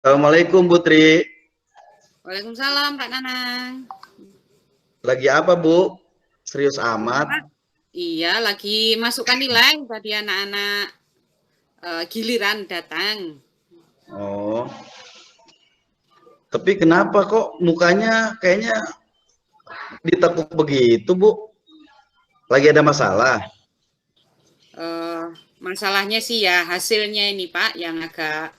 Assalamualaikum Putri. Waalaikumsalam Pak Nanang. Lagi apa Bu? Serius amat? Pak, iya lagi masukkan nilai tadi anak-anak giliran datang. Oh, tapi kenapa kok mukanya kayaknya ditekuk begitu Bu? Lagi ada masalah? Eh, Masalahnya sih ya hasilnya ini Pak yang agak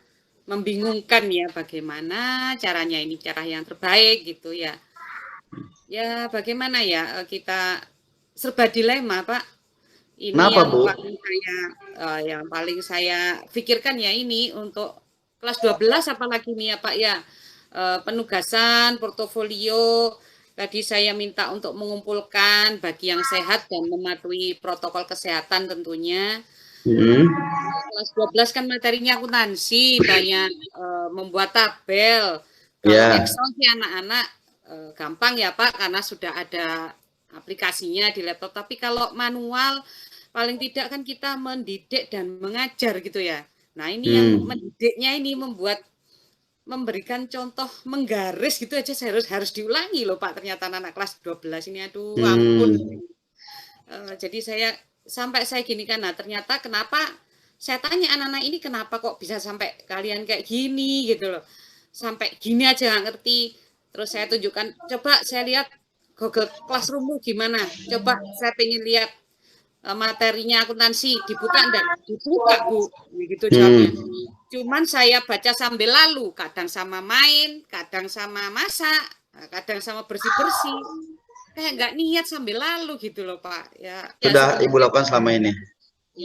membingungkan ya bagaimana caranya ini cara yang terbaik gitu ya. Ya bagaimana ya kita serba dilema Pak. Ini Kenapa Bu? yang paling saya pikirkan ya ini untuk kelas 12 apalagi nih ya Pak ya. Penugasan, portofolio, tadi saya minta untuk mengumpulkan bagi yang sehat dan mematuhi protokol kesehatan tentunya. Hmm, Kelas 12 kan materinya akuntansi, banyak membuat tabel. Kalau ya, Excel sih anak-anak gampang ya Pak karena sudah ada aplikasinya di laptop. Tapi kalau manual paling tidak kan kita mendidik dan mengajar gitu ya. Nah, ini yang hmm, mendidiknya ini memberikan contoh menggaris gitu aja saya harus diulangi loh Pak. Ternyata anak kelas 12 ini aduh ampun. hmm, Jadi sampai saya gini kan, nah ternyata kenapa saya tanya anak-anak ini kenapa kok bisa sampai kalian kayak gini gitu loh. Sampai gini aja nggak ngerti. Terus saya tunjukkan, coba saya lihat Google Classroom-mu gimana. Coba saya pengen lihat materinya akuntansi dibuka enggak? Dibuka Bu, gitu jawabnya. hmm. Cuman saya baca sambil lalu, kadang sama main, kadang sama masak, kadang sama bersih-bersih. Kayak nggak niat sambil lalu gitu loh Pak. Ya Sudah Ibu sebenarnya lakukan selama ini?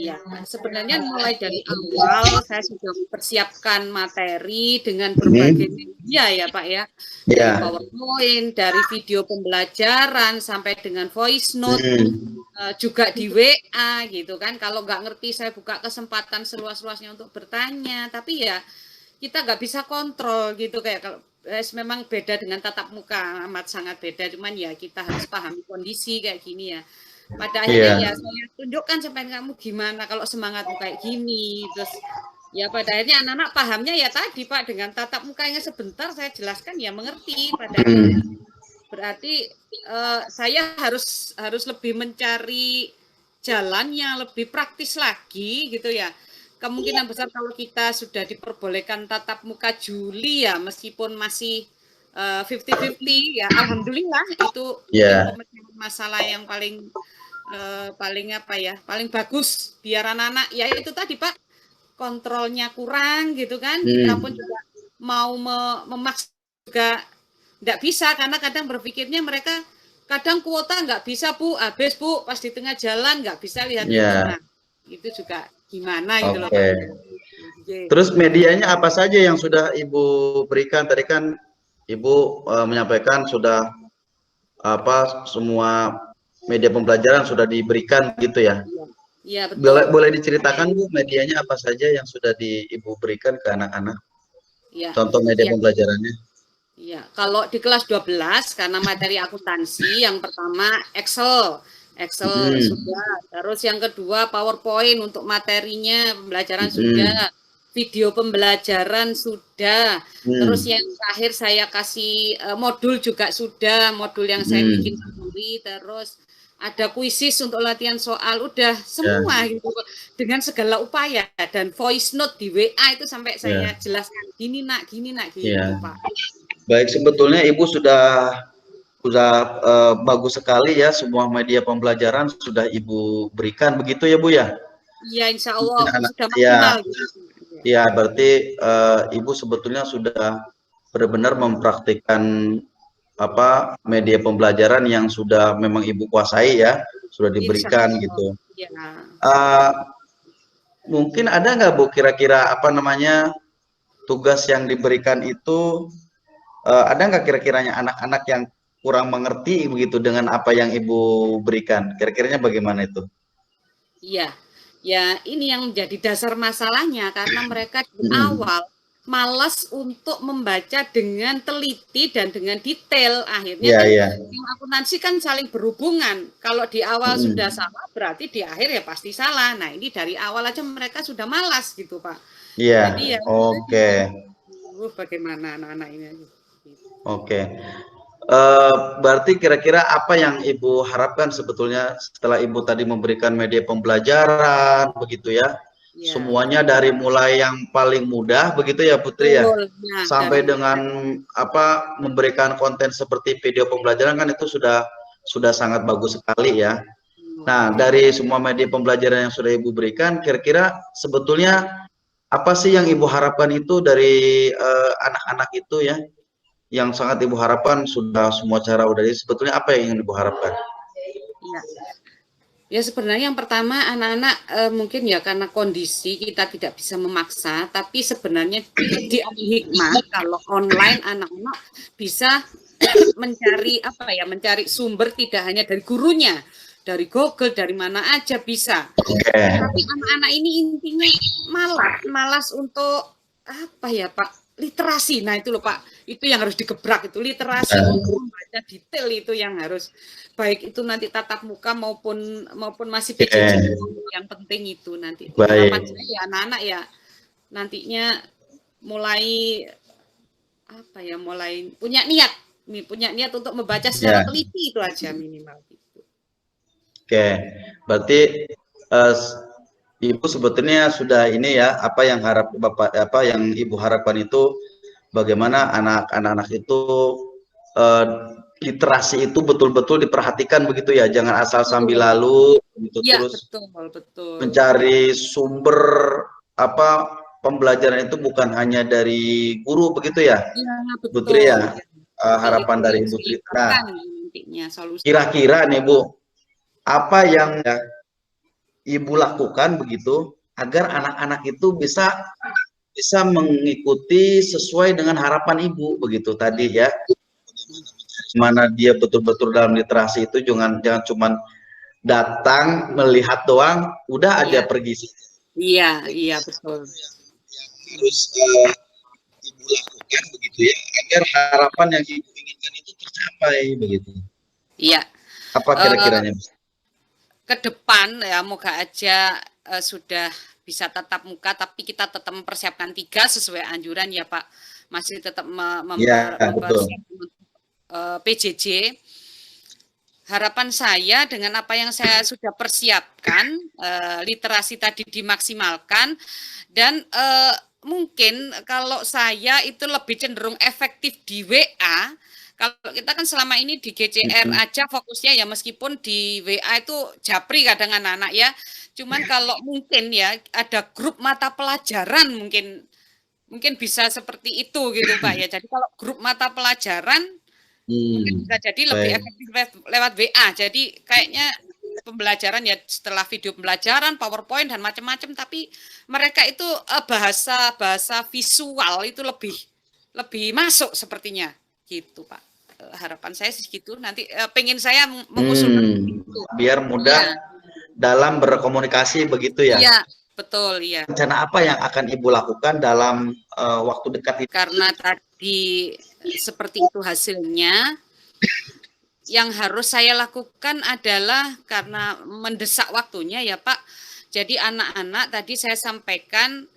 iya, sebenarnya mulai dari awal saya sudah mempersiapkan materi dengan berbagai Hmm, media ya Pak ya. Dari ya, PowerPoint, dari video pembelajaran sampai dengan voice note, hmm, juga di WA gitu kan. Kalau nggak ngerti saya buka kesempatan seluas-luasnya untuk bertanya. Tapi ya kita nggak bisa kontrol gitu kayak kalau memang beda dengan tatap muka amat sangat beda. Cuman ya kita harus pahami kondisi kayak gini ya. Pada akhirnya iya. ya saya tunjukkan sampai kamu gimana kalau semangatmu kayak gini. Terus ya pada akhirnya anak-anak pahamnya ya tadi Pak dengan tatap mukanya sebentar saya jelaskan ya mengerti pada akhirnya. Hmm, Berarti saya harus harus lebih mencari jalan yang lebih praktis lagi gitu ya. Kemungkinan besar kalau kita sudah diperbolehkan tatap muka Juli ya meskipun masih 50-50 ya alhamdulillah itu mungkin ya, pemecahan masalah yang paling apa ya paling bagus biar anak-anak ya itu tadi Pak kontrolnya kurang gitu kan kita pun hmm, juga mau memaksa juga nggak bisa karena kadang berpikirnya mereka kadang kuota nggak bisa Bu habis Bu pas di tengah jalan nggak bisa lihat itu ya. nah itu juga gimana gitu loh Oke. Pak. Terus medianya apa saja yang sudah Ibu berikan? Tadi kan Ibu menyampaikan sudah apa semua media pembelajaran sudah diberikan gitu ya. Iya, iya betul. Boleh diceritakan Bu medianya apa saja yang sudah Ibu berikan ke anak-anak? Iya, Contoh media iya. pembelajarannya. Iya, kalau di kelas 12 karena materi akuntansi yang pertama Excel. Excel Hmm, sudah, terus yang kedua PowerPoint untuk materinya pembelajaran sudah, hmm, video pembelajaran sudah. Terus hmm, yang terakhir saya kasih modul juga sudah, modul yang saya bikin hmm, sendiri, terus ada kuisis untuk latihan soal, udah ya, semua gitu dengan segala upaya dan voice note di WA itu sampai saya ya, jelaskan gini nak gitu ya. Pak. Baik, sebetulnya Ibu sudah bagus sekali ya semua media pembelajaran sudah Ibu berikan begitu ya Bu ya. Iya, insya Allah Mungkin anak sudah maksimal ya. gitu. Ya, berarti Ibu sebetulnya sudah benar-benar mempraktikkan apa media pembelajaran yang sudah memang Ibu kuasai ya, sudah Insya diberikan Allah. gitu. Ya, Uh, Mungkin ada nggak Bu kira-kira apa namanya tugas yang diberikan itu ada nggak kira-kiranya anak-anak yang kurang mengerti begitu dengan apa yang Ibu berikan? Kira-kiranya bagaimana itu? iya. Ya, ini yang menjadi dasar masalahnya karena mereka di Mm-mm. awal malas untuk membaca dengan teliti dan dengan detail. Akhirnya Iya, kan iya. yang akuntansi kan saling berhubungan. Kalau di awal sudah Mm-mm. salah, berarti di akhir ya pasti salah. Nah, ini dari awal aja mereka sudah malas gitu, Pak. Iya, Jadi ya itu tadi oke. bagaimana anak-anak ini. Oke. Berarti kira-kira apa yang Ibu harapkan sebetulnya setelah Ibu tadi memberikan media pembelajaran begitu ya? Ya, Semuanya dari mulai yang paling mudah begitu ya Putri ya, betul. Nah, dari sampai dengan apa memberikan konten seperti video pembelajaran kan itu sudah sangat bagus sekali ya. Nah, dari semua media pembelajaran yang sudah Ibu berikan, kira-kira sebetulnya apa sih yang Ibu harapkan itu dari anak-anak itu ya? Yang sangat Ibu harapkan sudah semua cara udah, sebetulnya apa yang ingin Ibu harapkan? ya. Ya sebenarnya yang pertama anak-anak mungkin ya karena kondisi kita tidak bisa memaksa, tapi sebenarnya di hikmah kalau online anak-anak bisa mencari apa ya, mencari sumber tidak hanya dari gurunya, dari Google, dari mana aja bisa. Tapi anak-anak ini intinya malas untuk apa ya Pak, literasi. Nah itu loh Pak, itu yang harus digebrak, itu literasi untuk membaca detail, itu yang harus, baik itu nanti tatap muka maupun masih PJJ, yang penting itu nanti. Harapan saya ya anak-anak ya nantinya mulai apa ya, mulai punya niat untuk membaca secara teliti, itu aja minimal gitu. Oke, berarti Ibu sebetulnya sudah ini ya, apa yang Ibu harapkan itu bagaimana anak-anak itu literasi itu betul-betul diperhatikan begitu ya, jangan asal sambil lalu gitu, ya, terus betul. mencari sumber apa pembelajaran itu bukan hanya dari guru begitu ya, Putri ya. Harapan dari Ibu Tri. Nah, kira-kira nih Bu, apa yang Ibu lakukan begitu agar anak-anak itu bisa mengikuti sesuai dengan harapan Ibu begitu tadi ya, mana dia betul-betul dalam literasi itu jangan cuman datang melihat doang udah aja pergi sih. Iya betul. Terus Ibu lakukan begitu ya agar harapan yang Ibu inginkan itu tercapai begitu. Iya. Apa kira-kiranya? Ke depan ya moga aja sudah bisa tatap muka, tapi kita tetap mempersiapkan 3 sesuai anjuran ya Pak. Masih tetap mempersiapkan PJJ. Harapan saya dengan apa yang saya sudah persiapkan, literasi tadi dimaksimalkan, dan mungkin kalau saya itu lebih cenderung efektif di WA. Kalau kita kan selama ini di GCR aja fokusnya ya, meskipun di WA itu japri kadang anak-anak ya. Cuman kalau mungkin ya ada grup mata pelajaran mungkin bisa seperti itu gitu Pak ya. Jadi kalau grup mata pelajaran mungkin bisa jadi lebih efektif lewat WA. Jadi kayaknya pembelajaran ya setelah video pembelajaran, PowerPoint dan macam-macam, tapi mereka itu bahasa visual itu lebih masuk sepertinya gitu Pak. Harapan saya sih gitu. Nanti pengen saya mengusulkan itu. Biar mudah dalam berkomunikasi begitu ya. Iya, betul ya. Rencana apa yang akan Ibu lakukan dalam waktu dekat ini? Karena tadi seperti itu hasilnya, yang harus saya lakukan adalah karena mendesak waktunya ya Pak. Jadi anak-anak tadi saya sampaikan,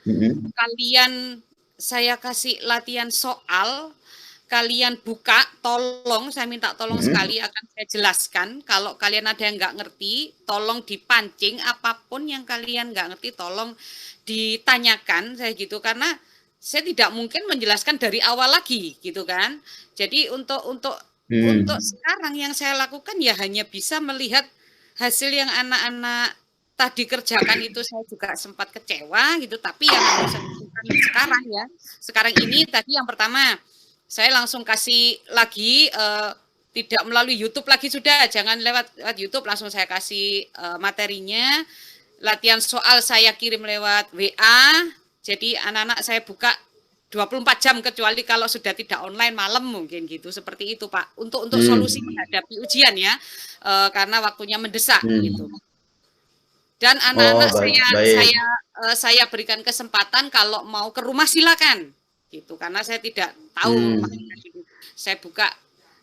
kalian saya kasih latihan soal, kalian buka, tolong, saya minta tolong sekali, akan saya jelaskan. Kalau kalian ada yang nggak ngerti, tolong dipancing, apapun yang kalian nggak ngerti, tolong ditanyakan, saya gitu. Karena saya tidak mungkin menjelaskan dari awal lagi, gitu kan. Jadi untuk sekarang yang saya lakukan ya hanya bisa melihat hasil yang anak-anak tadi kerjakan itu. Saya juga sempat kecewa gitu, tapi yang saya lakukan sekarang ya, sekarang ini tadi yang pertama, saya langsung kasih lagi, tidak melalui YouTube lagi sudah, jangan lewat YouTube, langsung saya kasih materinya. Latihan soal saya kirim lewat WA, jadi anak-anak saya buka 24 jam kecuali kalau sudah tidak online malam mungkin gitu, seperti itu Pak. Untuk solusi menghadapi ujian ya, karena waktunya mendesak gitu. Dan anak-anak saya berikan kesempatan kalau mau ke rumah silakan. Gitu, karena saya tidak tahu, saya buka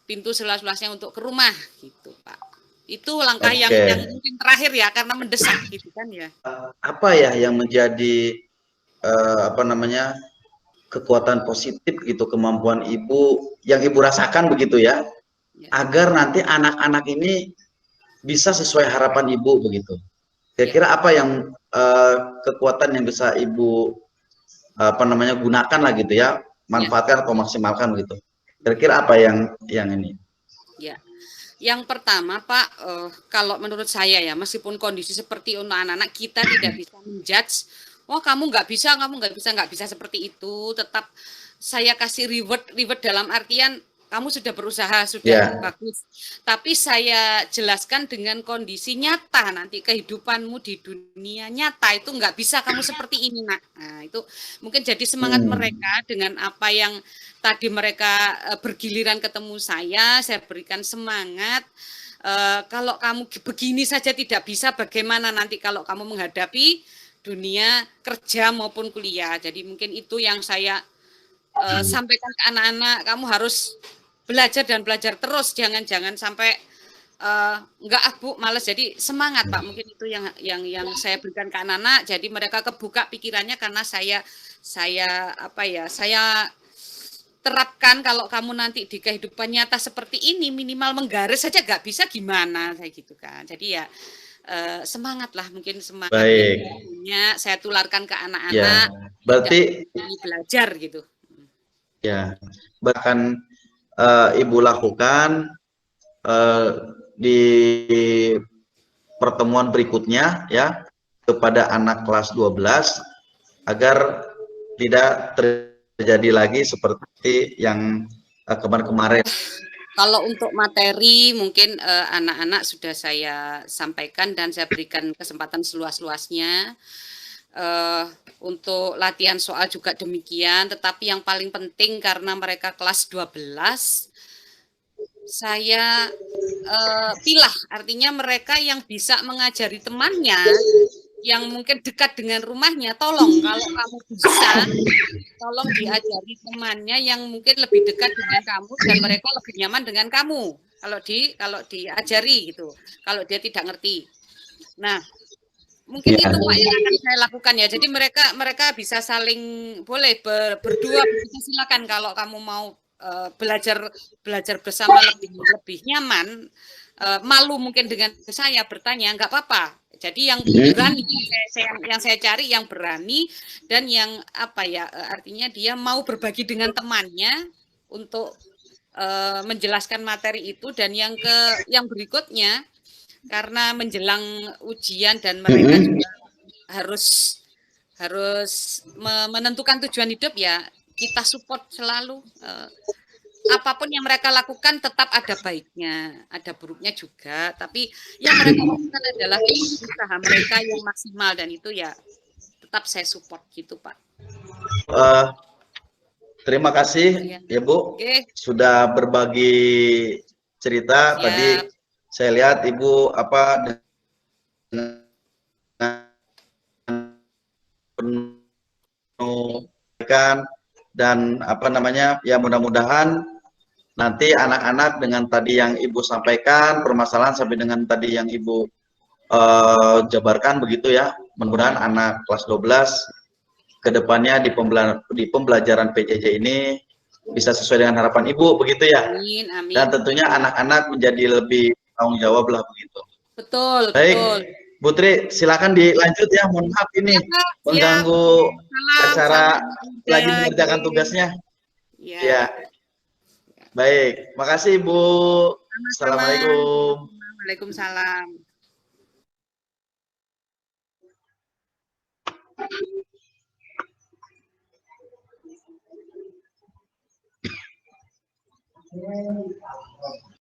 pintu seluas-luasnya untuk ke rumah gitu Pak. Itu langkah yang mungkin terakhir ya, karena mendesak gitu kan ya. Apa ya yang menjadi kekuatan positif gitu, kemampuan ibu yang ibu rasakan begitu ya, Ya, agar nanti anak-anak ini bisa sesuai harapan ibu begitu. ya, Kira-kira apa yang kekuatan yang bisa ibu apa namanya gunakan lah gitu ya, ya, manfaatkan atau maksimalkan gitu. Kira-kira apa yang ini? ya. Yang pertama, Pak, kalau menurut saya ya, meskipun kondisi seperti untuk anak-anak, kita tidak bisa menjudge, oh kamu nggak bisa seperti itu. Tetap saya kasih reward dalam artian kamu sudah berusaha, sudah Ya, bagus. Tapi saya jelaskan dengan kondisi nyata nanti kehidupanmu di dunia nyata itu nggak bisa kamu seperti ini, nak. Nah, itu mungkin jadi semangat mereka dengan apa yang tadi mereka bergiliran ketemu saya berikan semangat. Kalau kamu begini saja tidak bisa, bagaimana nanti kalau kamu menghadapi dunia kerja maupun kuliah. Jadi mungkin itu yang saya sampaikan ke anak-anak, kamu harus belajar dan belajar terus, jangan sampai enggak Bu males. Jadi semangat Pak, mungkin itu yang saya berikan ke anak-anak. Jadi mereka kebuka pikirannya karena saya apa ya, saya terapkan kalau kamu nanti di kehidupan nyata seperti ini minimal menggaris saja nggak bisa gimana saya gitu kan. Jadi ya semangat lah, mungkin semangat yang baik. punya saya tularkan ke Ya, anak-anak, tidak berarti belajar gitu. ya bahkan ibu lakukan eh, di pertemuan berikutnya ya kepada anak kelas 12 agar tidak terjadi lagi seperti yang kemarin-kemarin. Kalau untuk materi mungkin anak-anak sudah saya sampaikan dan saya berikan kesempatan seluas-luasnya. Untuk latihan soal juga demikian, tetapi yang paling penting karena mereka kelas 12, saya pilah, artinya mereka yang bisa mengajari temannya, yang mungkin dekat dengan rumahnya, tolong kalau kamu bisa, tolong diajari temannya yang mungkin lebih dekat dengan kamu dan mereka lebih nyaman dengan kamu. Kalau diajari gitu, kalau dia tidak ngerti. Nah, mungkin Ya, itu Pak yang akan saya lakukan ya. Jadi mereka mereka bisa saling boleh berdua bisa silakan kalau kamu mau belajar belajar bersama lebih lebih nyaman, malu mungkin dengan saya bertanya nggak apa-apa. Jadi yang berani yang saya cari yang berani dan yang apa ya artinya dia mau berbagi dengan temannya untuk menjelaskan materi itu dan yang berikutnya karena menjelang ujian dan mereka juga harus harus menentukan tujuan hidup ya kita support selalu apapun yang mereka lakukan tetap ada baiknya ada buruknya juga tapi yang mereka lakukan adalah usaha mereka yang maksimal dan itu ya tetap saya support gitu Pak. terima kasih Ya. ya Bu Oke, sudah berbagi cerita tadi. siap. Saya lihat Ibu apa dengan penuh dan apa namanya ya mudah-mudahan nanti anak-anak dengan tadi yang Ibu sampaikan permasalahan sampai dengan tadi yang Ibu jabarkan begitu ya, mudah-mudahan anak kelas 12 kedepannya di pembelajaran PJJ ini bisa sesuai dengan harapan Ibu begitu ya, Amin, dan amin. tentunya anak-anak menjadi lebih tanggung jawab lah begitu. Betul, Baik betul. Putri silakan dilanjut ya, mohon maaf Siap, ini Pak. Siap. mengganggu Salam, acara salam anak muda. lagi mengerjakan Ye. tugasnya Ya, ya. Baik, makasih Bu. sama-sama. Assalamualaikum. Waalaikumsalam.